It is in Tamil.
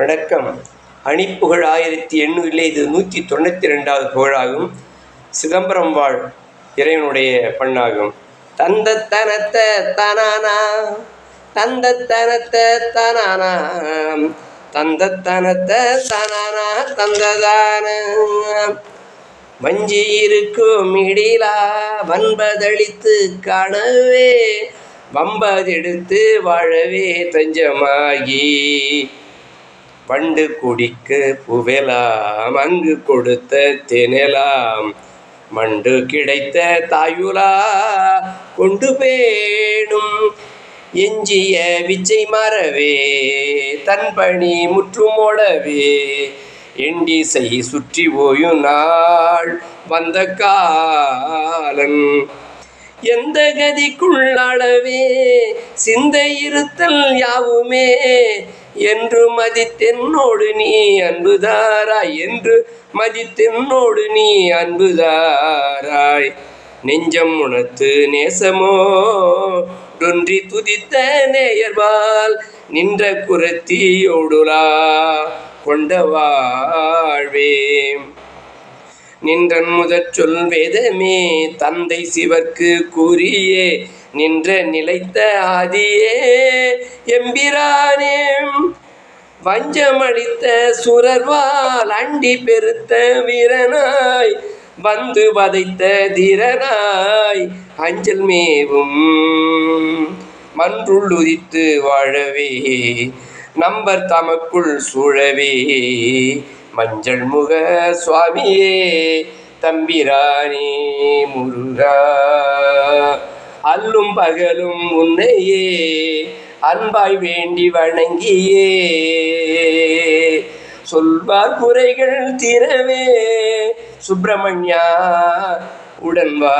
வணக்கம். அணிப்புகழ் 1800 இது 192வது புகழாகும். சிதம்பரம் வாழ் இறைவனுடைய பண்ணாகும். தந்தத்தனத்த தனானா தந்தத்தனத்த தனானா தந்தத்தனத்த தனானா தந்ததான வஞ்சி இருக்கும் இடிலா வன்பதளித்து காணவே வம்பதெடுத்து வாழவே தஞ்சமாகி வண்டு குடிக்க புவெலாம் அங்கு கொடுத்த தெனலாம் மண்டு கிடைத்த தாயுலா கொண்டு பேணும் எஞ்சிய விச்சை மறவே தன்பணி முற்றுமோடவே எண்டிசை சுற்றி ஓயும் நாள் வந்த காலன் எந்த கதிக்குள்ளளவே சிந்தை இருத்தல் யாவுமே என்று மதித்தென்னோடு நீ அன்புதாராய் என்று மதித்தென்னோடு நீ அன்புதாராய் நெஞ்சம் உணர்த்து நேசமோ டொன்றி துதித்த நேயர்வால் நின்ற குரத்தியோடுலா கொண்ட வாழ்வே நின்றன் முதற் சொல் வேதமே தந்தை சிவர்க்கு கூறியே நின்ற நிலைத்த ஆதியே எம்பிரானே வஞ்சமளித்த சுரர்வால் அண்டி பெருத்த வீரனாய் வந்து வதைத்த தீரனாய் அஞ்சல் மேவும் மன்றுள் உதித்து வாழவே நம்பர் தமக்குள் சூழவே மஞ்சள் முக சுவாமியே தம்பிரானே முருகா அல்லும் பகலும் உன்னையே அன்பாய் வேண்டி வணங்கியே சொல்வார் குறைகள் தீரவே சுப்பிரமணியா உடன் வா.